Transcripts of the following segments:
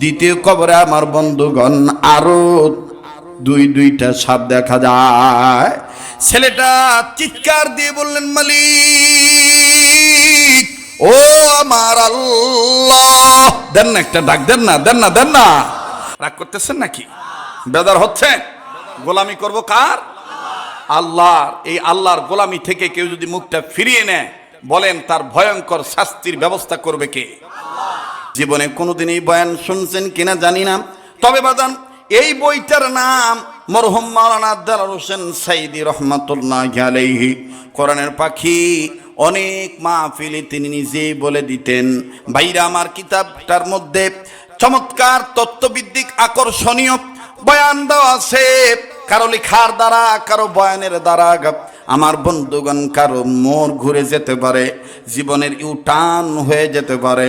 দ্বিতীয় কবরে আমার বন্ধুগণ আরো দুইটা সাপ দেখা যায়। ছেলেটা চিৎকার দিয়ে বললেন, মালিক ও আমার আল্লাহ, দেন না একটা ডাক, দেন না দেন না দেন না। রাগ করতেছেন নাকি? বেদার হচ্ছে? গোলামি করব কার? আল্লাহর। এই আল্লাহর গোলামি থেকে কেউ যদি মুখটা ফিরিয়ে নেয়, বলেন তার ভয়ঙ্কর শাস্তির ব্যবস্থা করবে কে? জীবনে কোনোদিনই বয়ান শুনছেন কিনা জানি না, তবে বাদান এই বইটার নাম মরহুম মাওলানা দেলাওয়ার হোসেন সাইদী রহমাতুল্লাহি আলাইহি। কোরআনের পাখি, অনেক মাহফিলে তিনি নিজেই বলে দিতেন, ভাইরা আমার কিতাবটার মধ্যে চমৎকার তত্ত্বভিত্তিক আকর্ষণীয় বয়ান দেওয়া আছে। কারো লেখার দ্বারা, কারো বয়ানের দ্বারা আমার বন্ধুগণ কারো মোড় ঘুরে যেতে পারে, জীবনের ইউটার্ন হয়ে যেতে পারে।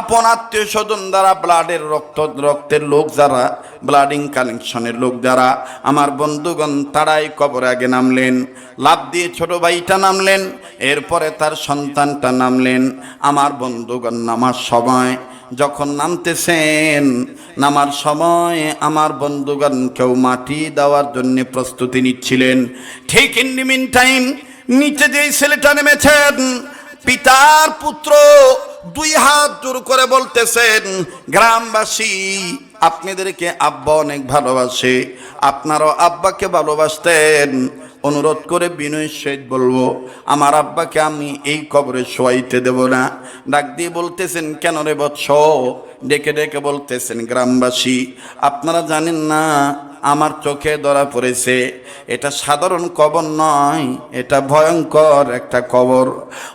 আপন আত্মীয় স্বজন দ্বারা, ব্লাডের রক্তের লোক যারা, ব্লাডিং কানেকশনের লোক যারা, আমার বন্ধুগণ তারাই কবরে আগে নামলেন। লাভ দিয়ে ছোট ভাইটা নামলেন, এরপরে তার সন্তানটা নামলেন। আমার বন্ধুগণ নামার সময় যখন নামতেছেন, নামার সময় আমার বন্ধুগণ কেউ মাটি দেওয়ার জন্য প্রস্তুতি নিচ্ছিলেন। ঠিক ইন দি মিন টাইম নিচে যেই ছেলেটা নেমেছেন, পিতার পুত্র দুই হাত জোর করে বলতেছেন, গ্রামবাসী আপনাদেরকে আব্বা অনেক ভালোবাসে, আপনারও আব্বাকে ভালোবাসতেন। অনুরোধ করে বিনয়ের সহিত বলবো, আমার আব্বাকে আমি এই কবরে শোয়াইতে দেব না। ডাক দিয়ে বলতেছেন, কেন রে বৎস? ডেকে ডেকে বলতেছেন, গ্রামবাসী আপনারা জানেন না, আমার চোখে ধরা পড়েছে এটা সাধারণ কবর নয়, এটা ভয়ঙ্কর একটা কবর।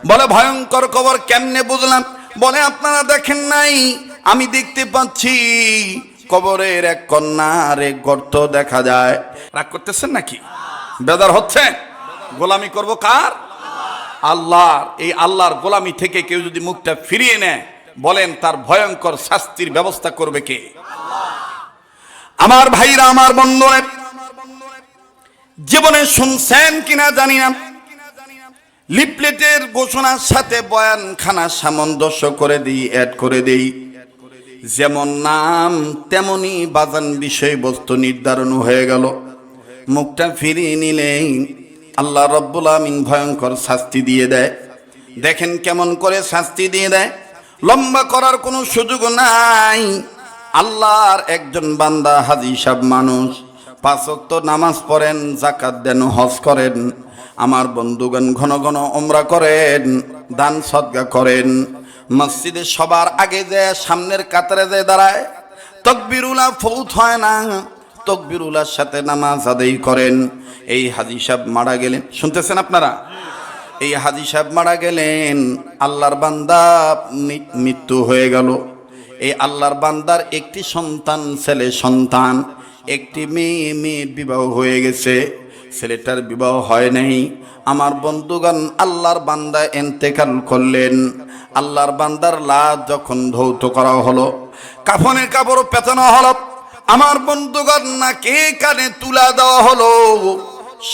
বলে ভয়ঙ্কর কবর কেমনে বুঝলাম? বলে আপনারা দেখেন নাই, আমি দেখতে পাচ্ছি কবরের এক কন্যার এক গর্ত দেখা যায়। রাগ করতেছেন নাকি? বেদার হচ্ছে? গোলামি করব কার? আল্লাহর। এই আল্লাহর গোলামি থেকে কেউ যদি মুখটা ফিরিয়ে নেয়, বলেন তার ভয়ঙ্কর শাস্তির ব্যবস্থা করবে কে? আমার ভাইরা, আমার বন্ধুরা, জীবনে শুনছেন কিনা জানি না, লিফলেটের ঘোষণার সাথে বয়ানখানা সামঞ্জস্য করে দিই, অ্যাড করে দেই। যেমন নাম তেমনি বাজান বিষয়বস্তু নির্ধারণ হয়ে গেল। মুখটা ফিরিয়ে নিলেই আল্লাহ রব্বুল আমিন ভয়ঙ্কর শাস্তি দিয়ে দেয়। দেখেন কেমন করে শাস্তি দিয়ে দেয়, লম্বা করার কোনো সুযোগ নাই। আল্লাহর একজন বান্দা হাজী সাহেব মানুষ, 5 ওয়াক্ত নামাজ পড়েন, যাকাত দেন, হজ করেন, আমার বন্ধুগণ ঘন ঘন উমরা করেন, দান সদকা করেন, মসজিদে সবার আগে যে সামনের কাতারে যে দাঁড়ায়, তাকবীরুল্লাহ ফৌত হয় না, তাকবীরুল্লাহর সাথে নামাজ আদায় করেন। এই হাজী সাহেব মারা গেলেন, শুনতেছেন আপনারা? এই হাজী সাহেব মারা গেলেন, আল্লাহর বান্দা মৃত্যু হয়ে গেল। এই আল্লাহর বান্দার একটি সন্তান, ছেলে সন্তান, একটি মেয়ের বিবাহ হয়ে গেছে, ছেলেটার বিবাহ হয় নাই। আমার বন্ধুগণ আল্লাহর বান্দা ইন্তেকাল করলেন। আল্লাহর বান্দার লাশ যখন ধৌত করা হলো, কাফনের কাপড় পেঁচানো হলো, আমার বন্ধুগণ নাকে কানে তুলা দেওয়া হলো,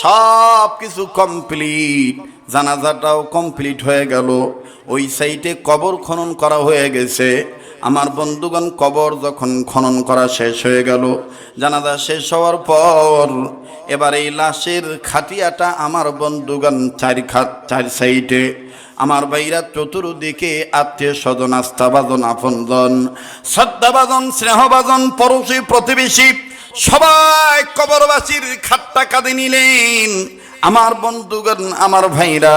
সব কিছু কমপ্লিট, জানাজাটাও কমপ্লিট হয়ে গেল। ওই সাইটে কবর খনন করা হয়ে গেছে। আমার বন্ধুগণ কবর যখন খনন করা শেষ হয়ে গেল, জানাজা শেষ হওয়ার পর এবার এই লাশের খাটিয়াটা আমার বন্ধুগণ চার সাইটে, আমার ভাইরা চতুর্দিকে আত্মীয় স্বজন, আস্থাভাজন, আপনজন, শ্রদ্ধাভাজন, স্নেহভাজন, পড়োশী, প্রতিবেশী সবাই কবরবাসীর খাটটা কাঁধে নিলেন। আমার বন্ধুগণ, আমার ভাইরা,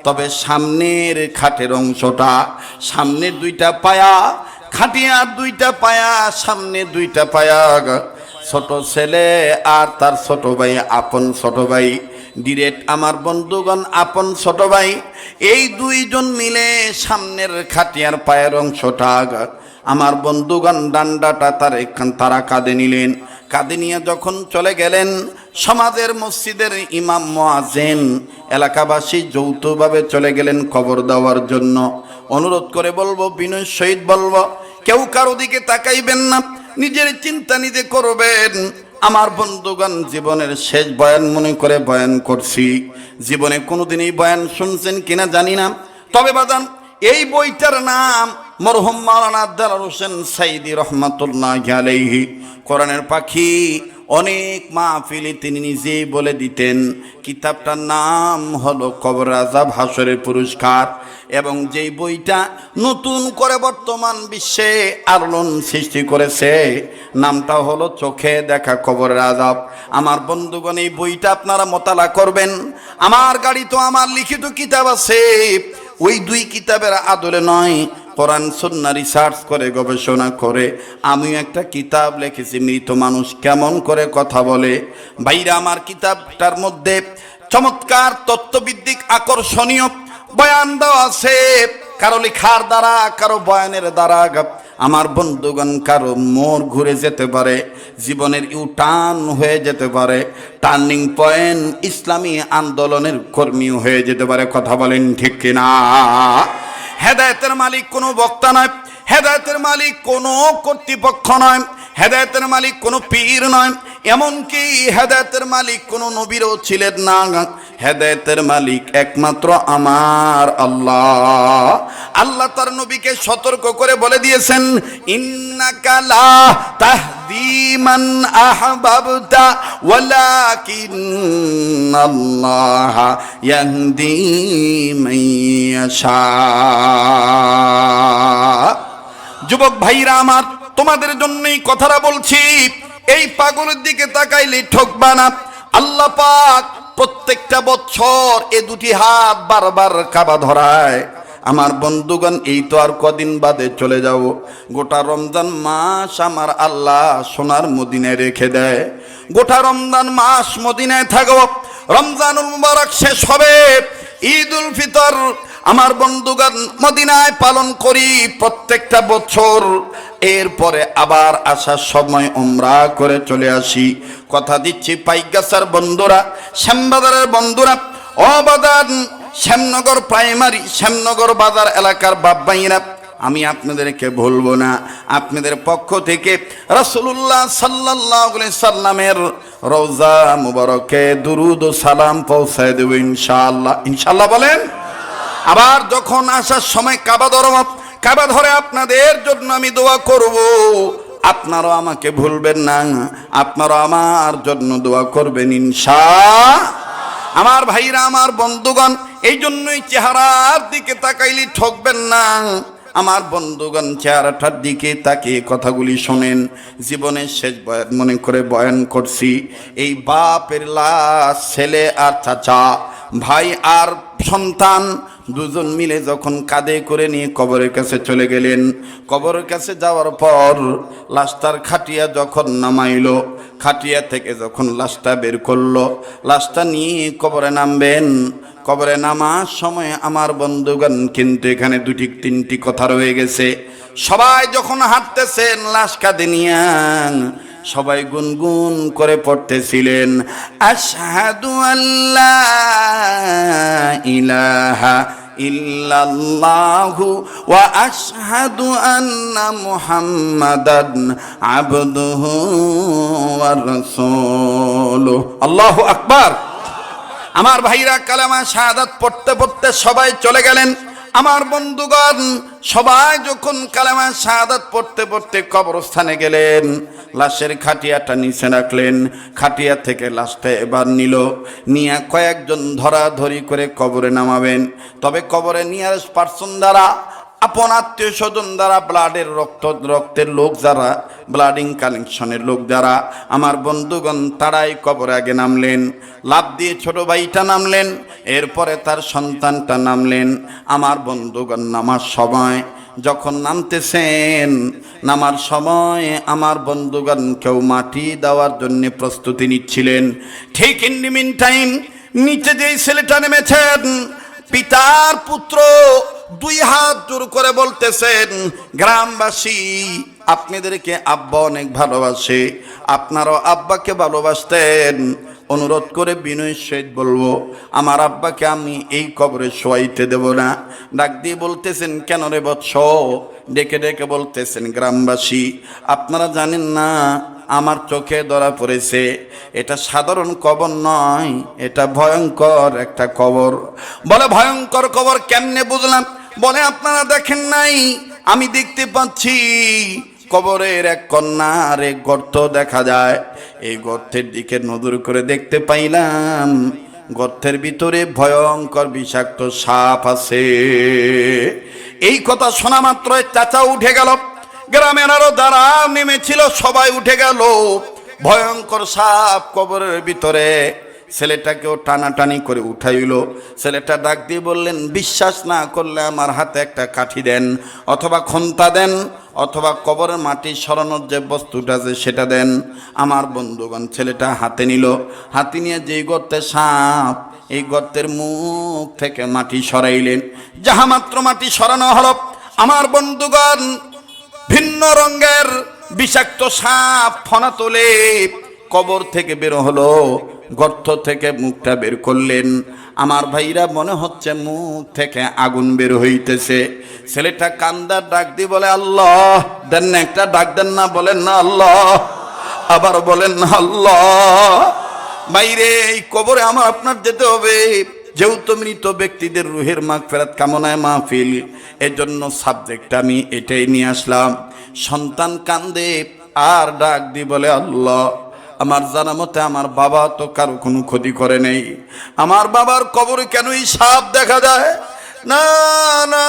তবে সামনের খাটের অংশটা, সামনের 2টা পায়া, খাটিয়ার 2টা পায়া, সামনে 2টা পায়া, ছোট ছেলে আর তার ছোট ভাই, আপন ছোট ভাই, ডিরেক্ট আমার বন্ধুগণ আপন ছোট ভাই, এই 2 জন মিলে সামনের খাটিয়ার পায়ের অংশটা, আমার বন্ধুগণ ডান্ডাটা তারা কাঁধে নিলেন। কাঁধে নিয়ে যখন চলে গেলেন, সমাজের মসজিদের ইমাম, মুয়াজ্জিন, এলাকাবাসী যৌথভাবে চলে গেলেন কবর দেওয়ার জন্য। অনুরোধ করে বলবো, বিনয় সহিত বলবো, কেউ কারো দিকে তাকাইবেন না, নিজের চিন্তা নিজে করবেন। আমার বন্ধুগণ জীবনের শেষ বয়ান মনে করে বয়ান করছি। জীবনে কোনোদিনই বয়ান শুনছেন কিনা জানি না, তবে বাদান এই বইটার নাম মরহুম মাওলানা দেলাওয়ার হোসেন সাইদি রহমাতুল্লাহি আলাইহি কোরআনের পাখি অনেক মাহফিলে তিনি নিজেই বলে দিতেন, কিতাবটার নাম হলো কবর আযাব হাসরের পুরস্কার। এবং যেই বইটা নতুন করে বর্তমান বিশ্বে আলোড়ন সৃষ্টি করেছে, নামটা হলো চোখে দেখা কবরের আযাব। আমার বন্ধুগণ, এই বইটা আপনারা মোতালা করবেন। আমার গাড়ি তো আমার লিখিত কিতাব আছে, ওই দুই কিতাবের আদলে নয়, কোরআন সুন্নাহ রিসার্চ করে গবেষণা করে আমিও একটা কিতাব লিখেছি, মৃত মানুষ কেমন করে কথা বলে। ভাইরা আমার, কিতাবটার মধ্যে চমৎকার তত্ত্বভিত্তিক আকর্ষণীয় বয়ান দেওয়া আছে, কারো লেখার দ্বারা, কারো বয়ানের দ্বারা। আমার বন্ধুগণ, কারো মোড় ঘুরে যেতে পারে, জীবনের ইউটার্ন হয়ে যেতে পারে, টার্নিং পয়েন্ট ইসলামী আন্দোলনের কর্মী হয়ে যেতে পারে। কথা বলেন ঠিক কিনা? হেদায়েতের মালিক কোনো বক্তা নয়, হেদায়েতের মালিক কোনো কর্তৃপক্ষ নয়, হেদায়েতের মালিক কোনো পীর নয়, এমনকি হেদায়েতের মালিক কোনো নবীরও ছিলেন না। হেদায়েতের মালিক একমাত্র আমার আল্লাহ। আল্লাহ তার নবীকে সতর্ক করে বলে দিয়েছেন, ইন্নাকা লা তাহদি মান আহবাবতা ওয়ালাকিন্নাল্লাহ ইয়াহদি মান ইয়াশা। যুবক ভাইরা আমার, তোমাদের জন্যই কথাটা বলছি। এই পাগলের দিকে তাকাইলে ঠকবা না। আল্লাহ পাক প্রত্যেকটা বছর এ দুটি হাত বারবার কাবা ধরায়। আমার বন্ধুগণ, এই তো আর কদিন বাদে চলে যাব। গোটা রমজান মাস আমার আল্লাহ সোনার মদিনায় রেখে দেয়। গোটা রমজান মাস মদিনায় থাকব। রমজানুল মুবারক শেষ হবে, ঈদুল ফিতর আমার বন্ধুগণ মদিনায় পালন করি প্রত্যেকটা বছর। এরপরে আবার আসার সময় উমরা করে চলে আসি। কথা দিচ্ছি, পাইকগাছার বন্ধুরা, শ্যামবাজারের বন্ধুরা, অবাদান শ্যামনগর প্রাইমারি, শ্যামনগর বাজার এলাকার বাপ-ভাইয়েরা, আমি আপনাদেরকে ভুলবো না। আপনাদের পক্ষ থেকে রাসূলুল্লাহ সাল্লাল্লাহু আলাইহি সাল্লামের রওজা মুবারকে দুরুদ ও সালাম পৌঁছায় দেব ইনশাআল্লাহ। ইনশাআল্লাহ বলেন। আবার যখন আসার সময় কাবা ধরে আপনাদের জন্য আমি দোয়া করব। আপনারাও আমাকে ভুলবেন না, আপনারাও আমার জন্য দোয়া করবেন ইনশাআল্লাহ। আমার ভাইরা, আমার বন্ধুগণ, এই জন্যই চেহারার দিকে তাকাইলে ঠকবেন না। আমার বন্ধুগণ, চেহারাটার দিকে তাকিয়ে কথাগুলি শোনেন। জীবনের শেষ বয়ান মনে করে বয়ান করছি। এই বাপের লাশ, ছেলে আর চাচা, ভাই আর সন্তান দুজন মিলে যখন কাঁধে করে নিয়ে কবরের কাছে চলে গেলেন, কবরের কাছে যাওয়ার পর লাশটার খাটিয়া যখন নামাইলো, খাটিয়া থেকে যখন লাশটা বের করলো, লাশটা নিয়ে কবরে নামবেন। কবরে নামার সময় আমার বন্ধুগণ, কিন্তু এখানে দুটি তিনটি কথা রয়ে গেছে। সবাই যখন হাঁটতেছেন লাশ কাঁধে নিয়ে, সবাই গুনগুন করে পড়তেছিলেন, আশহাদু আল্লা ইলাহা ইল্লাল্লাহু ওয়া আশহাদু আন্না মুহাম্মাদান আবদুহু ওয়া রাসূলুহু। আল্লাহু আকবার। আমার ভাইরা, কালেমা শাহাদাত পড়তে পড়তে সবাই চলে গেলেন। আমার বন্ধুগণ, সবাই যখন কালেমা শাহাদাত পড়তে পড়তে কবরস্থানে গেলেন, লাশের খাটিয়াটা নিচে রাখলেন। খাটিয়া থেকে লাশটা এবার নিয়ে কয়েকজন ধরাধরি করে কবরে নামাবেন। তবে কবরে নিয়ারেস্ট পার্সন দ্বারা, আপন আত্মীয় স্বজন দ্বারা, ব্লাডের রক্তের লোক যারা, ব্লাডিং কালেকশনের লোক যারা, আমার বন্ধুগণ তারাই কবরে আগে নামলেন। লাফ দিয়ে ছোট ভাইটা নামলেন, এরপরে তার সন্তানটা নামলেন। আমার বন্ধুগণ, নামার সময় যখন নামতেছেন, নামার সময় আমার বন্ধুগণ কেউ মাটি দেওয়ার জন্য প্রস্তুতি নিচ্ছিলেন। ঠিক ইন দি মিন টাইম নিচে যেই ছেলেটা নেমেছেন, পিতার পুত্র দুই হাত জোর করে বলতেছেন, গ্রামবাসী আপনাদেরকে আব্বা অনেক ভালোবাসে, আপনারাও আব্বাকে ভালোবাসতেন। অনুরোধ করে বিনয়ের সহিত বলবো, আমার আব্বাকে আমি এই কবরে শোয়াইতে দেব না। ডাক দিয়ে বলতেছেন, কেন রে বৎস? ডেকে ডেকে বলতেছেন, গ্রামবাসী আপনারা জানেন না, আমার চোখে ধরা পড়েছে এটা সাধারণ কবর নয়, এটা ভয়ঙ্কর একটা কবর। বলে, ভয়ঙ্কর কবর কেমনে বুঝলাম? বলে, আপনারা দেখেন নাই আমি দেখতে পাচ্ছি কবরের এক কন্যার এক গর্ত দেখা যায়। এই গর্তের দিকে নজর করে দেখতে পাইলাম গর্তের ভিতরে ভয়ঙ্কর বিষাক্ত সাপ আছে। এই কথা শোনা মাত্র চাচা উঠে গেল, গ্রামের আরো যারা নেমেছিল সবাই উঠে গেল। ভয়ঙ্কর সাপ কবরের ভিতরে। ছেলেটাকেও টানাটানি করে উঠাইল। ছেলেটা ডাক দিয়ে বললেন, বিশ্বাস না করলে আমার হাতে একটা কাঠি দেন, অথবা খন্তা দেন, অথবা কবরের মাটি সরানোর যে বস্তুটা আছে সেটা দেন। আমার বন্ধুগণ ছেলেটা হাতে নিল। হাতে নিয়ে যেই গর্তে সাপ, এই গর্তের মুখ থেকে মাটি সরাইলেন। যাহা মাত্র মাটি সরানো হলো, আমার বন্ধুগণ ভিন্ন রঙের বিষাক্ত সাপ ফনা তোলে কবর থেকে বের হলো। গর্ত থেকে মুখটা বের করলেন। আমার ভাইরা মনে হচ্ছে মুখ থেকে আগুন বের হইতেছে। ছেলেটা কান্দার ডাক দিয়ে বলে, আল্লাহ দেন না, একটা ডাক দেন না, বলেন না আল্লাহ, আবার বলেন না আল্লাহ। বাইরে এই কবরে আমার আপনার যেতে হবে, যেহেতু মৃত ব্যক্তিদের রুহের মাগফিরাত কামনায় মাহফিল, এজন্য সাবজেক্ট আমি এটাই নিয়ে আসলাম। সন্তান কান্দে আর ডাক দিয়ে বলে, আল্লাহ আমার জানা মতে আমার বাবা তো কারো কোনো ক্ষতি করে নেই, আমার বাবার কবরে কেন এই সাপ দেখা যায়? না না,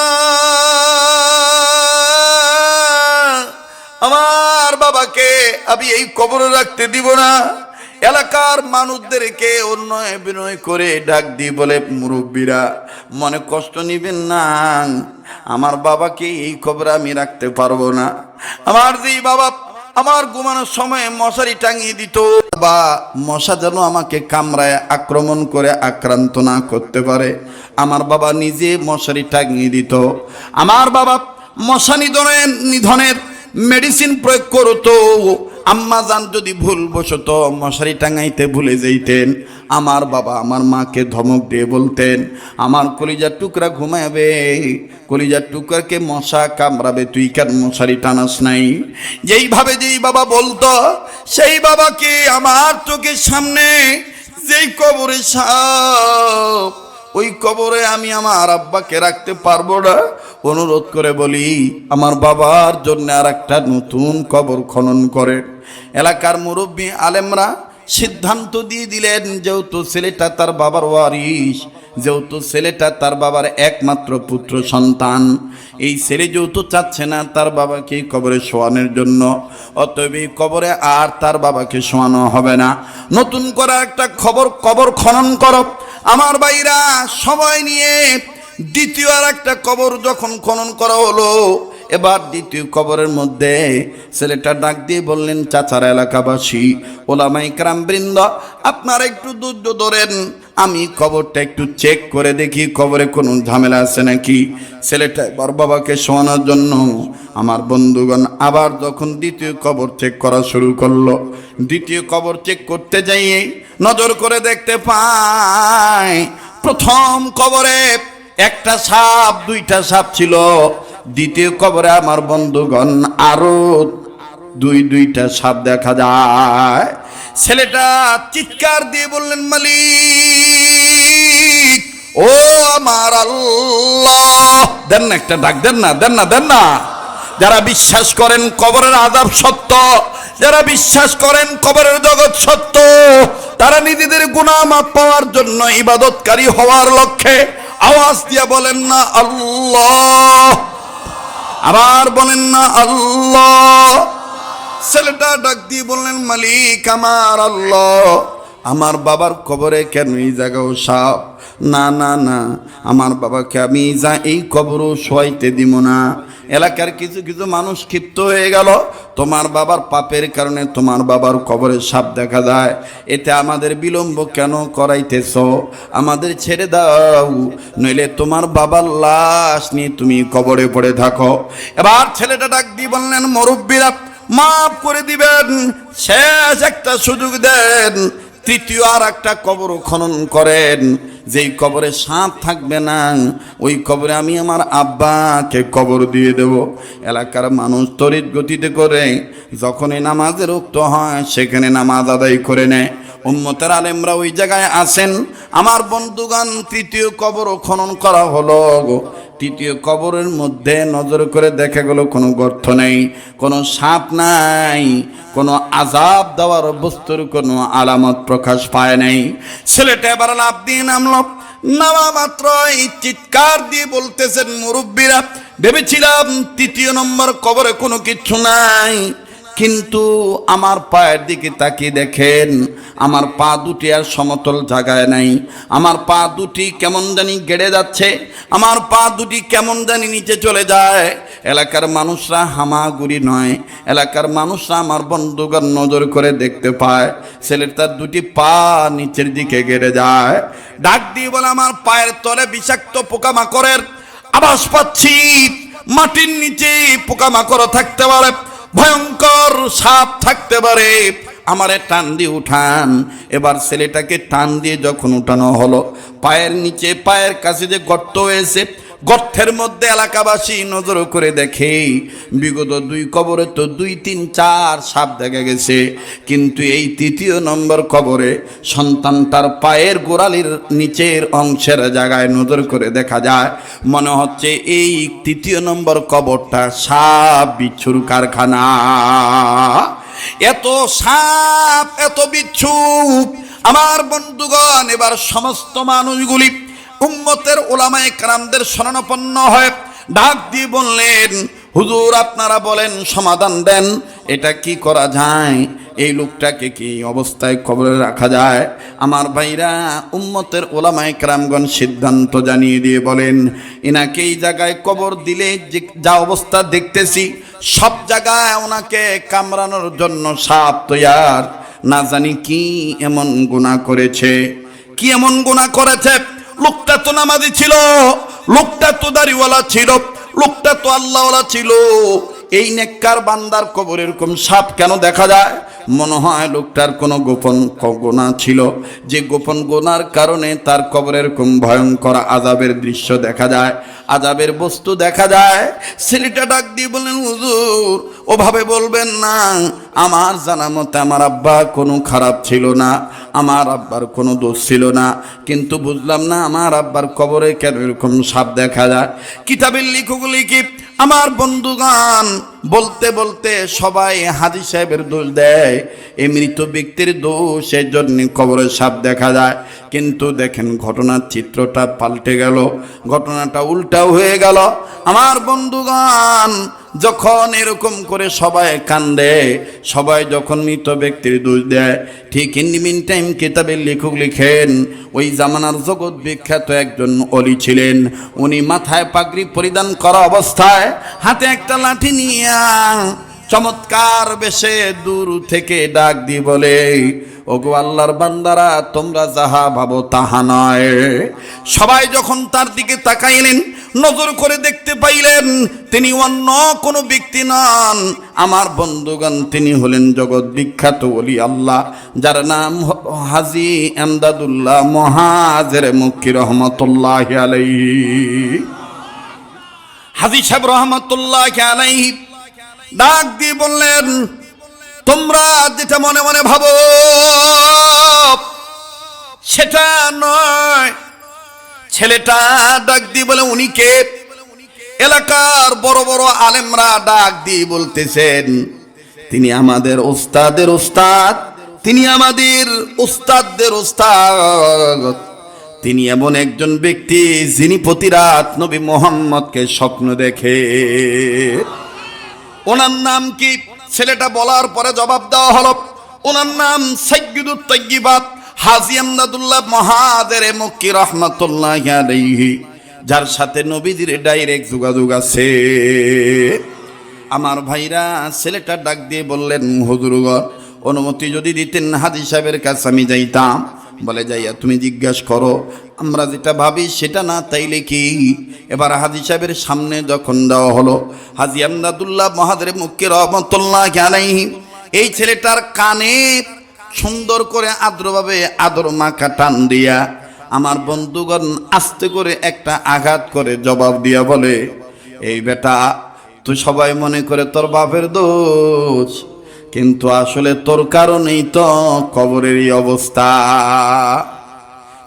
আমার বাবাকে আমি এই কবরে রাখতে দিব না। এলাকার মানুষদেরকে অন্যায় বিনয় করে ডাক দিয়ে বলে, মুরব্বীরা মনে কষ্ট নিবেন না, আমার বাবাকে এই কবরে আমি রাখতে পারবো না। আমার যেই বাবা আমার ঘুমানোর সময় মশারি টাঙিয়ে দিত, বা মশা যেন আমাকে কামড়ায় আক্রমণ করে আক্রান্ত না করতে পারে, আমার বাবা নিজে মশারি টাঙিয়ে দিত। আমার বাবা মশা নিধনের মেডিসিন প্রয়োগ করতো। আম্মা জান যদি ভুলবশত মশারি টাঙাইতে ভুলে যেতেন, আমার বাবা আমার মাকে ধমক দিয়ে বলতেন, আমার কলিজার টুকরা ঘুমাবে, কলিজার টুকরাকে মশা কামড়াবে, তুই কেন মশারি টানাস নাই? যেইভাবে যেই বাবা বলতো, সেই বাবাকে আমার চোখের সামনে যেই কবরে সাপ, ওই কবরে আমি আমার আব্বাকে রাখতে পারবো না। অনুরোধ করে বলি, আমার বাবার জন্য আর একটা নতুন কবর খনন করে। এলাকার মুরব্বী আলেমরা সিদ্ধান্ত দিয়ে দিলেন, যেহেতু ছেলেটা তার বাবার ওয়ারিশ, যেহেতু ছেলেটা তার বাবার একমাত্র পুত্র সন্তান, এই ছেলে যেহেতু চাচ্ছে না তার বাবাকে কবরে শোয়ানোর জন্য, অতএব এই কবরে আর তার বাবাকে শোয়ানো হবে না। নতুন করে একটা কবর খনন করো। আমার ভাইরা সময় নিয়ে দ্বিতীয় আর একটা কবর যখন খনন করা হলো, এবার দ্বিতীয় কবরের মধ্যে ছেলেটা ডাক দিয়ে বললেন, চাচারা, এলাকাবাসী, ওলামায়ে কেরাম বৃন্দ, আপনারা একটু ধৈর্য ধরেন, আমি কবরটা একটু চেক করে দেখি কবরে কোনো ঝামেলা আছে নাকি। ছেলেটা এবার বাবাকে শোয়ানোর জন্য আমার বন্ধুগণ আবার যখন দ্বিতীয় কবর চেক করা শুরু করলো, দ্বিতীয় কবর চেক করতে যাইয়ে নজর করে দেখতে পায় প্রথম কবরে একটা সাপ, দুইটা সাপ ছিল। দ্বিতীয় কবরে আমার বন্ধুগণ আরো দুইটা সাপ দেখা যায়। ছেলেটা চিৎকার দিয়ে বললেন, মালিক, ও আমার আল্লাহ, দেন না একটা ডাক, দেন না, দেন না, দেন না। যারা বিশ্বাস করেন কবরের আযাব সত্য, যারা বিশ্বাস করেন কবরের জগৎ সত্য, তারা নিজেদের গুনাহ মাফ পাওয়ার জন্য ইবাদতকারী হওয়ার লক্ষ্যে আওয়াজ দিয়ে বলেন না আল্লাহ, আবার বলেন না আল্লাহ। ছেলেটা ডাক দিয়ে বললেন, মালিক আমার আল্লাহ, আমার বাবার কবরে কেন এই জায়গাও সাপ? না না না, আমার বাবাকে আমি এই কবরও শোয়াইতে দিব না। এলাকার কিছু কিছু মানুষ ক্ষিপ্ত হয়ে গেল, তোমার বাবার পাপের কারণে তোমার বাবার কবরে সাপ দেখা যায়, এতে আমাদের বিলম্ব কেন করাইতেছ? আমাদের ছেড়ে দাও, নইলে তোমার বাবার লাশ নিয়ে তুমি কবরে পড়ে থাকো। এবার ছেলেটা ডাক দিয়ে বললেন, মুরব্বীরা মাফ করে দিবেন, শেষ একটা সুযোগ দেন, তৃতীয় আর একটা কবর খনন করেন, যেই কবরে সাপ থাকবে না ওই কবরে আমি আমার আব্বাকে কবর দিয়ে দেব। এলাকার মানুষ তড়িৎ গতিতে করে যখনই নামাজের উক্ত হয় সেখানে নামাজ আদায় করে নেয়। উম্মতের আলেমরা ওই জায়গায় আছেন। আমার বন্ধুগণ, তৃতীয় কবর খনন করা হলো। তৃতীয় কবরের মধ্যে নজর করে দেখা গেল কোনো গর্ত নেই, কোনো সাপ নাই, কোনো আযাব দেওয়ার বস্তুর কোনো আলামত প্রকাশ পায় নাই। ছেলেটা এবার লাফ দিয়ে নামলো। নামা মাত্রই চিৎকার দিয়ে বলতেছেন মুরব্বীরা, ভেবেছিলাম তৃতীয় নম্বর কবরে কোনো কিছু নাই, কিন্তু আমার পায়ের দিকে তাকিয়ে দেখেন, আমার পা দুটি আর সমতল জায়গায় নাই। আমার পা দুটি কেমন জানি গেড়ে যাচ্ছে, আমার পা দুটি কেমন জানি নিচে চলে যায়। এলাকার মানুষরা হামাগুড়ি নয়, এলাকার মানুষরা আমার বন্ধুগণ নজর করে দেখতে পায় ছেলেটার দুটি পা নিচের দিকে গেড়ে যায়। ডাক দিয়ে বলে, আমার পায়ের তলে বিষাক্ত পোকামাকড়ের আভাস পাচ্ছি, মাটির নিচে পোকামাকড় থাকতে পারে, ভয়ঙ্কর সাপ থাকতে পারে, আমারে টান দিয়ে উঠান। এবার ছেলেটাকে টান দিয়ে যখন উঠানো হলো, পায়ের নিচে পায়ের কাছে যে গর্ত হয়েছে, গর্তের মধ্যে এলাকাবাসী নজর করে দেখে বিগত 2 কবরে তো 2, 3, 4 সাপ দেখা গেছে, কিন্তু এই তৃতীয় নম্বর কবরে সন্তানটার পায়ের গোড়ালির নিচের অংশের জায়গায় নজর করে দেখা যায় মনে হচ্ছে এই তৃতীয় নম্বর কবরটা সাপ বিচ্ছুর কারখানা। এত সাপ, এত বিচ্ছু। আমার বন্ধুগণ, এবার সমস্ত মানুষগুলি উম্মতের উলামায়ে কেরামদের শরণাপন্ন হয়ে ডাক দিয়ে বললেন, হুজুর আপনারা বলেন, সমাধান দেন, এটা কি করা যায়? এই লোকটাকে কি অবস্থায় কবরে রাখা যায়? আমার ভাইরা, উম্মতের উলামায়ে কেরামগণ সিদ্ধান্ত জানিয়ে দিয়ে বলেন, এনাকে এই জায়গায় কবর দিলে যা অবস্থা দেখতেছি, সব জায়গায় ওনাকে কামড়ানোর জন্য সাপ তৈয়ার। না জানি কি এমন গুনাহ করেছে, কি এমন গুনাহ করেছে। লোকটা তো নামাজি ছিল, লোকটা তো দাড়িওয়ালা ছিল, লোকটা তো আল্লাহওয়ালা ছিল, এই নেককার বান্দার কবরে এরকম সাপ কেন দেখা যায়? মনে হয় লোকটার কোনো গোপন গুনাহ ছিল, যে গোপন গুনার কারণে তার কবরে এরকম ভয়ঙ্কর আযাবের দৃশ্য দেখা যায়, আযাবের বস্তু দেখা যায়। ছেলেটা ডাক দিয়ে বললেন, হুজুর ওভাবে বলবেন না, আমার জানা মতে আমার আব্বা কোনো খারাপ ছিল না, আমার আব্বার কোনো দোষ ছিল না, কিন্তু বুঝলাম না আমার আব্বার কবরে কেন এরকম সাপ দেখা যায়। কিতাবের লেখকগুলি কি আমার বন্ধুগান বলতে বলতে সবাই হাজী সাহেবের দোষ দেয়, এই মৃত ব্যক্তির দোষ, এই জন্য কবরে সাপ দেখা যায়। কিন্তু দেখেন ঘটনার চিত্রটা পাল্টে গেল, ঘটনাটা উল্টাও হয়ে গেল। আমার বন্ধুগান, যখন এরকম করে সবাই কান্দে, সবাই যখন মৃত ব্যক্তির দোষ দেয়, ঠিক ইন দি মিন টাইম কিতাবের লেখক লিখেন, ওই জামানার জগৎ বিখ্যাত একজন অলি ছিলেন। উনি মাথায় পাগড়ি পরিধান করা অবস্থায় হাতে একটা লাঠি নিয়ে চমৎকার বেশে দূর থেকে ডাক দিয়ে বলে, ওগো আল্লাহর বান্দারা, তোমরা যাহা ভাবো তাহা নয়। সবাই যখন তার দিকে তাকাইলেন, নজর করে দেখতে পাইলেন তিনি অন্য কোনো ব্যক্তি নন। আমার বন্ধুগণ, তিনি হলেন জগৎ বিখ্যাত ওলি আল্লাহ, যার নাম হাজী এমদাদুল্লাহ মুহাজির মক্কি রহমাতুল্লাহি আলাইহি। হাজী সাহেব রহমাতুল্লাহি আলাইহি ডাক দিয়ে বললেন, তোমরা যেটা মনে মনে ভাবো সেটা নয়। ছেলেটা ডাক দিয়ে বলে, উনি কে? এলাকার বড় বড় আলেমরা ডাক দিয়ে বলতেছেন, তিনি আমাদের ওস্তাদের ওস্তাদ, তিনি আমাদের ওস্তাদদের ওস্তাদ, তিনি এমন একজন ব্যক্তি যিনি প্রতি রাত নবী মুহাম্মদকে স্বপ্ন দেখে। ওনার নাম কি? ছেলেটা বলার পরে জবাব দেওয়া হলো, ওনার নাম সাইয়্যিদুত তাইয়্যিবাত হাজী এমদাদুল্লাহ মুহাজির মক্কি রহমাতুল্লাহি আলাইহি, যার সাথে নবীজির ডাইরেক্ট যোগাযোগ আছে। আমার ভাইরা, ছেলেটা ডাক দিয়ে বললেন, হুজুরগণ অনুমতি যদি দিতেন হাজী সাহেবের কাছে আমি যাইতাম। বলে, যাইয়া তুমি জিজ্ঞাসা করো, আমরা যেটা ভাবি সেটা না তাইলে কি? এবার হাজী সাহেবের সামনে যখন দেওয়া হলো, হাজী এমদাদুল্লাহ মুহাজির মক্কি রহমাতুল্লাহি আলাইহি এই ছেলেটার কানে সুন্দর করে আদ্রভাবে আদর মাখা টান দিয়া আমার বন্ধুগণ আস্তে করে একটা আঘাত করে জবাব দিয়া বলে, এই বেটা, তুই সবাই মনে করে তোর বাপের দোষ, কিন্তু আসলে তোর কারণেই তো কবরের এই অবস্থা।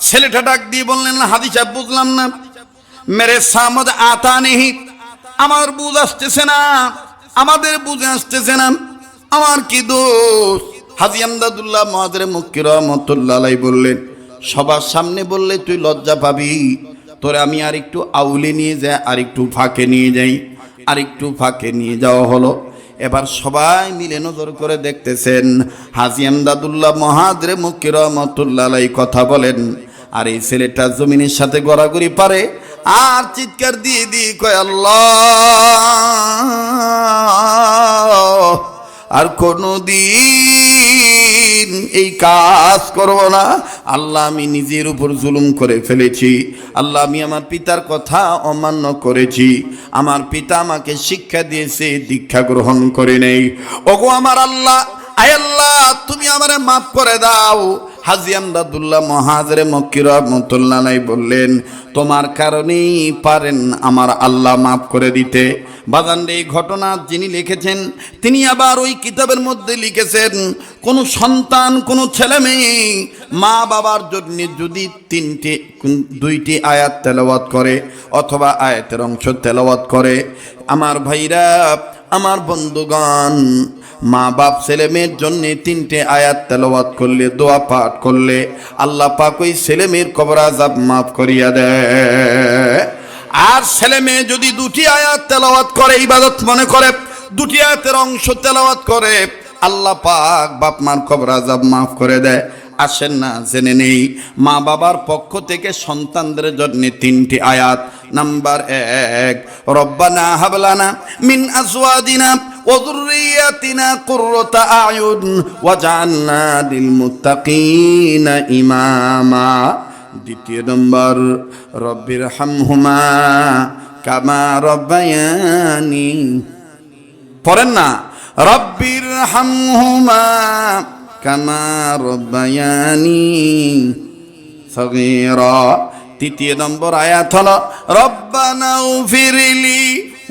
ছেলেটা ডাক দিয়ে বললেন, হাদি সাহেব বুঝলাম না, মেরে সামদ আতা নেই, আমার বুঝ আসতেছে না, আমাদের বুঝে আসতেছে না, আমার কি দোষ? হাজী আমদাদুল্লাহ মুহাজির মক্কি রাহমাতুল্লাহ আলাইহি বললেন, সবার সামনে বললে তুই লজ্জা পাবি, তোরে আমি আর একটু আউলে নিয়ে যাই, আর একটু ফাঁকে নিয়ে যাই। আর একটু ফাঁকে নিয়ে যাওয়া হলো। এবার সবাই মিলে নজর করে দেখতেছেন হাজী আমদাদুল্লাহ মুহাজির মক্কি রাহমাতুল্লাহ আলাইহি কথা বলেন, আর এই ছেলেটা জমিনের সাথে গড়াগড়ি পারে আর চিৎকার দিয়ে দিয়ে কয়, আল্লাহ, আর কোনদিন এই কাজ করব না। আল্লাহ, আমি নিজের উপর জুলুম করে ফেলেছি। আল্লাহ, আমি আমার পিতার কথা অমান্য করেছি। আমার পিতা আমাকে শিক্ষা দিয়েছে, দীক্ষা গ্রহণ করে নেই। ওগো আমার আল্লাহ, আয় আল্লাহ, তুমি আমারে মাফ করে দাও। হাজী আমদাদুল্লাহ মুহাজির মক্কি রাহমাতুল্লাহ আলাইহি বললেন, তোমার কারণেই পারেন আমার আল্লাহ মাফ করে দিতে। বাজান, এই ঘটনা যিনি লিখেছেন তিনি আবার ওই কিতাবের মধ্যে লিখেছেন, কোন সন্তান, কোন ছেলে মেয়ে মা বাবার জন্য যদি দুইটি আয়াত তেলাওয়াত করে অথবা আয়াতের অংশ তেলাওয়াত করে, আমার ভাইরা, আমার বন্ধুগণ, মা বাপ ছেলে মেয়ের জন্য 3টে আয়াত তেলাওয়াত করলে, দোয়া পাঠ করলে, আল্লাহ পাক ওই ছেলে মেয়ের কবর আযাব মাফ করিয়া দেয়। আর ছেলে মেয়ে যদি 2টি আয়াত তেলাওয়াত করে, ইবাদত মনে করে, 2টি আয়াতের অংশ তেলাওয়াত করে, আল্লাহ পাক বাপ মার কবর আযাব মাফ করে দেয়। আসেন না জেনে নেই মা বাবার পক্ষ থেকে সন্তানদের জন্য 3টি আয়াত। নাম্বার 1, রব্বানা হাবলানা মিন আজওয়াজিনা ওয়া যুররিয়াতিনা কুররাতা আয়ুন ওয়াজআলনা লিল মুত্তাকিনা ইমামা। 2 নম্বর, রব্বির হামহুমা কামা রব্বায়ানি, পড়েন না, রব্বির হামহুমা কামা রব্বায়ানি সগীরা। 3 নম্বর আয়াত হলো, রব্বানা উগফিরলি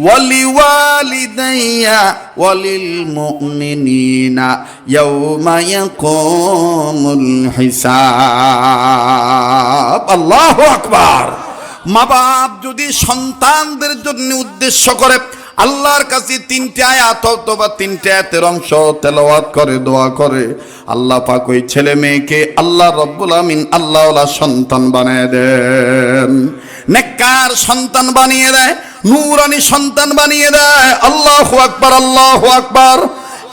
ওয়ালিওয়ালিদাইয়া ওয়ালিল মুমিনিনা ইয়াওমা ইয়াকুমুল হিসাব। আল্লাহু আকবার। মা বাপ যদি সন্তানদের জন্য উদ্দেশ্য করে আল্লাহর কাছে 3টে আয়াত অথবা 3টে আয়াতের অংশ তেলাওয়াত করে, দোয়া করে, আল্লাহ পাক ওই ছেলে মেয়েকে আল্লাহ রব্বুল আমিন আল্লাহওয়ালা সন্তান বানিয়ে দেন, নেককার সন্তান বানিয়ে দেয়, নূরানি সন্তান বানিয়ে দেয়। আল্লাহু আকবার, আল্লাহু আকবার।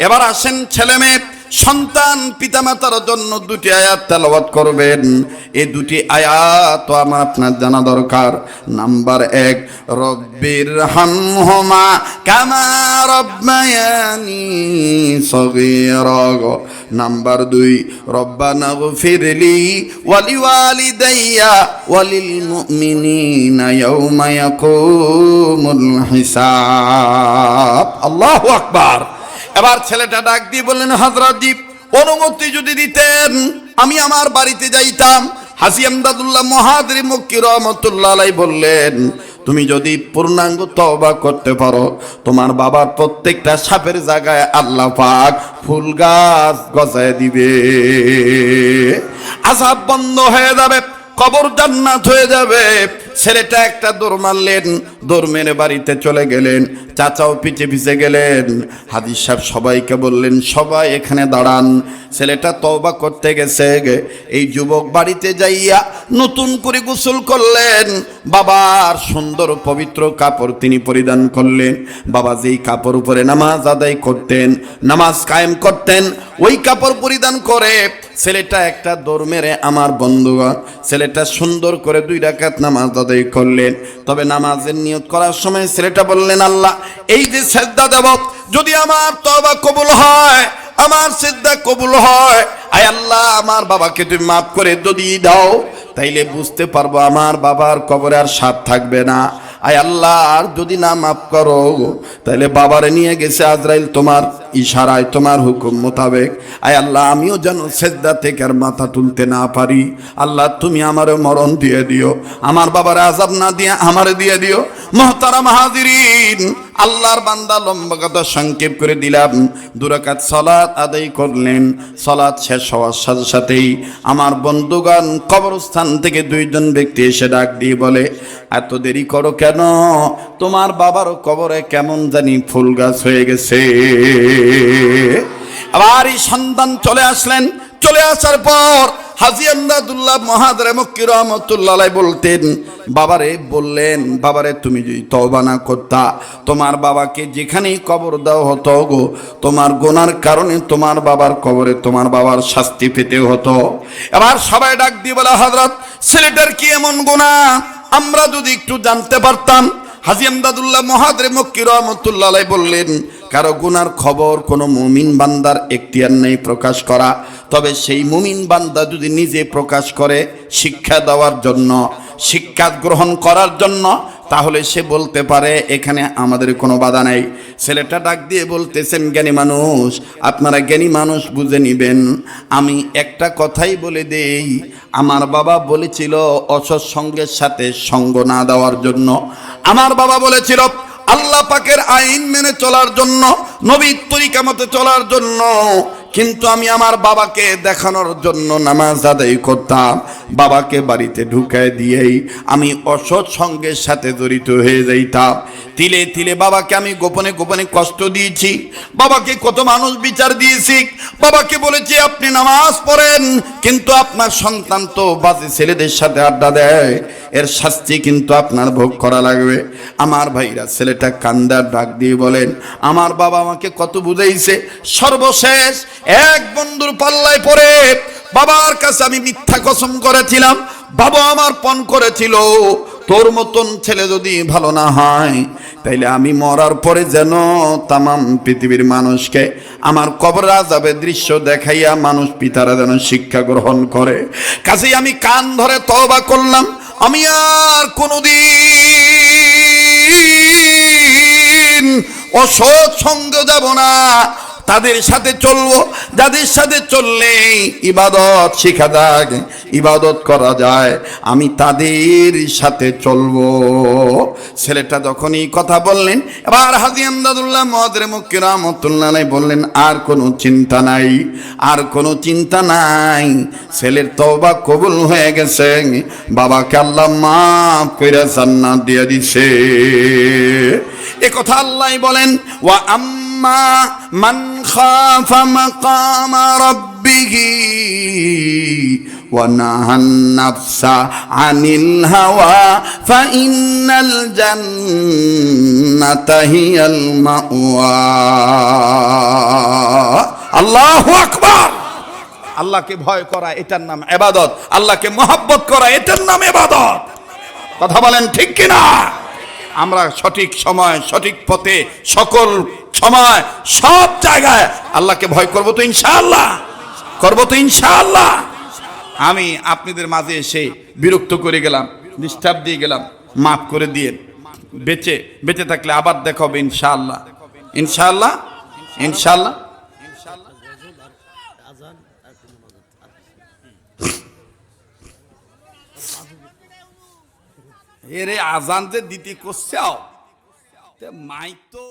এবার আসেন, ছেলে মেয়ে সন্তান পিতামাতার জন্য 2টি আয়াত তেলাওয়াত করবেন। এই 2টি আয়াত আমার আপনার জানা দরকার। নাম্বার 1, রব্বির হামহুমা কামা রব্বায়ানি সগীরা। নাম্বার 2, রব্বানা গফিরলি ওয়ালিওয়ালিদাইয়া ওয়ালিল মুমিনিনা ইয়াওমা ইয়াকুমুল হিসাব। আল্লাহু আকবার। এবার ছেলেটা ডাক দিয়ে বললেন, হযরত জি, অনুমতি যদি দিতেন আমি আমার বাড়িতে যাইতাম। হাজী আমদাদুল্লাহ মুহাজির মক্কি রাহমাতুল্লাহ আলাইহি বললেন, তুমি যদি পূর্ণাঙ্গ তওবা করতে পারো, তোমার বাবার প্রত্যেকটা সাপের জায়গায় আল্লাহ পাক ফুল গাছ গজায় দিবে, আযাব বন্ধ হয়ে যাবে, কবর জান্নাত হয়ে যাবে। ছেলেটা একটা দৌড় মারলেন, দৌড় মেরে বাড়িতে চলে গেলেন। চাচাও পিছে পিছে গেলেন। হাজী সাহেব সবাইকে বললেন, সবাই এখানে দাঁড়ান। ছেলেটা তওবা করতে গেছে। এই যুবক বাড়িতে যাইয়া নতুন করে গোসল করলেন, বাবার সুন্দর পবিত্র কাপড় তিনি পরিধান করলেন। বাবা যেই কাপড় উপরে নামাজ আদায় করতেন, নামাজ কায়েম করতেন, ওই কাপড় পরিধান করে ছেলেটা একটা দৌড় মেরে, আমার বন্ধুগণ, ছেলেটা সুন্দর করে 2 রাকাত নামাজ আদায় করলেন। তবে নামাজের নিয়ত করার সময় ছেলেটা বললেন, আল্লাহ, এই যে সিজদা দেব, যদি আমার তওবা কবুল হয়, আমার সিজদা কবুল হয়, আয় আল্লাহ, আমার বাবাকে তুমি মাফ করে যদি দাও, তাইলে বুঝতে পারবো আমার বাবার কবরে আর সাপ থাকবে না। আয় আল্লাহ, আর যদি না মাফ করো, তাহলে বাবারে নিয়ে গেছে আজরাইল তোমার ইশারায়, তোমার হুকুম মোতাবেক। আয় আল্লাহ, আমিও যেন সিজদা থেকে আর মাথা তুলতে না পারি। আল্লাহ, তুমি আমারে মরণ দিয়ে দিও, আমার বাবার আযাব না দিয়ে আমারে দিয়ে দিও। মুহতারাম হাজিরিন, আল্লাহর বান্দা লম্বা কথা সংক্ষেপ করে দিলাম, 2 রাকাত সালাত আদায় করলেন। সালাত শেষ হওয়ার সাথে সাথেই আমার বন্ধুগণ কবরস্থান থেকে 2জন ব্যক্তি এসে ডাক দিয়ে বলে, এত দেরি করো কেন? তোমার বাবার কবরে কেমন জানি ফুল গাছ হয়ে গেছে। আবার এই সন্তান চলে আসলেন। চলে আসার পর হাজী আমদাদুল্লাহ মহাদরে মক্কি রহমতুল্লাহ আলাইহি বলতেন, বাবারে বললেন, বাবারে তুমি যদি তওবা না করতা, তোমার বাবাকে যেখানেই কবর দেওয়া হতো গো, তোমার গুনার কারণে তোমার বাবার কবরে তোমার বাবার শাস্তি পেতে হতো। এবার সবাই ডাক দিয়ে বলে, হযরত ছেলেটার কি এমন গুনাহ, আমরা যদি একটু জানতে পারতাম। হাজী আমদাদুল্লাহ মহাদরে মক্কি রহমতুল্লাহ আলাইহি বললেন, কারো গুনার খবর কোনো মুমিন বান্দার এখতিয়ার নেই প্রকাশ করা, তবে সেই মুমিন বান্দা যদি নিজে প্রকাশ করে শিক্ষা দেওয়ার জন্য, শিক্ষা গ্রহণ করার জন্য, তাহলে সে বলতে পারে এখানে আমাদের কোনো বাধা নেই। ছেলেটা ডাক দিয়ে বলতেছেন, জ্ঞানী মানুষ, আপনারা জ্ঞানী মানুষ বুঝে নিবেন, আমি একটা কথাই বলে দেই, আমার বাবা বলেছিল অসৎ সঙ্গের সাথে সঙ্গ না দেওয়ার জন্য। আমার বাবা বলেছিল আল্লাহ পাকের আইন মেনে চলার জন্য, নবীর তরিকা মতে চলার জন্য। কিন্তু আমি আমার বাবাকে দেখানোর জন্য নামাজ আদায় করতাম, বাবাকে বাড়িতে ঢুকায় দিয়েই আমি অসৎ সঙ্গের সাথে জড়িত হয়ে যাইতাম। তিলে তিলে বাবাকে আমি গোপনে গোপনে কষ্ট দিয়েছি, বাবাকে কত মানুষ বিচার দিয়েছি। বাবাকে বলেছি আপনি নামাজ পড়েন, কিন্তু আপনার সন্তান তো বাজে ছেলেদের সাথে আড্ডা দেয়, এর শাস্তি কিন্তু আপনার ভোগ করা লাগবে। আমার ভাইরা, ছেলেটা কান্দার ডাক দিয়ে বলেন, আমার বাবা আমাকে কত বুঝাইছে, সর্বশেষ এক বন্ধুর পাল্লায় পড়ে বাবার কাছে আমি মিথ্যা কসম করেছিলাম, বাবা আমার পণ করেছিল, তোর মতন ছেলে যদি ভালো না হয় তাইলে আমি মরার পরে যেন তামাম পৃথিবীর মানুষকে আমার কবর আযাবের দৃশ্য দেখাইয়া মানুষ পিতারা যেন শিক্ষা গ্রহণ করে। কাজেই আমি কান ধরে তওবা করলাম, আমি আর কোনোদিন অসৎ সঙ্গ যাব না, তাদের সাথে চলবো যাদের সাথে চললে ইবাদত শিখা যায়, ইবাদত করা যায়, আমি তাদের সাথে চলবো। ছেলেটা যখন এই কথা বললেন, এবার হাজী আমদাদুল্লাহ মহাদরে মক্কি রহমতুল্লাহ আলাইহি বললেন, আর কোনো চিন্তা নাই, আর কোনো চিন্তা নাই, ছেলের তওবা কবুল হয়ে গেছে, বাবাকে আল্লাহ মাফ করে জান্নাত দিয়ে দিছে। এ কথা আল্লাহ বলেন, ওয়া মান খাফা মাকামা রাব্বিহি ওয়া নাহান নাফসা আনিল হাওয়া ফাইন্নাল জান্নাতা হিয়াল মাওয়া। আল্লাহু আকবার। আল্লাহকে ভয় করা এটার নাম ইবাদত, আল্লাহকে মহব্বত করা এটার নাম ইবাদত। কথা বলেন ঠিক কিনা? আমরা সঠিক সময় সঠিক পথে সকল সময় সব জায়গায় আল্লাহকে ভয় করব তো ইনশাআল্লাহ, করব তো ইনশাআল্লাহ। আমি আপনাদের মাঝে এসে বিরক্ত করে গেলাম, ডিস্টার্ব দিয়ে গেলাম, মাফ করে দিয়ে, বেঁচে থাকলে আবার দেখা হবে ইনশাআল্লাহ, ইনশাআল্লাহ, ইনশাআল্লাহ। এরে আজান যে দিতে করছে মাইক তো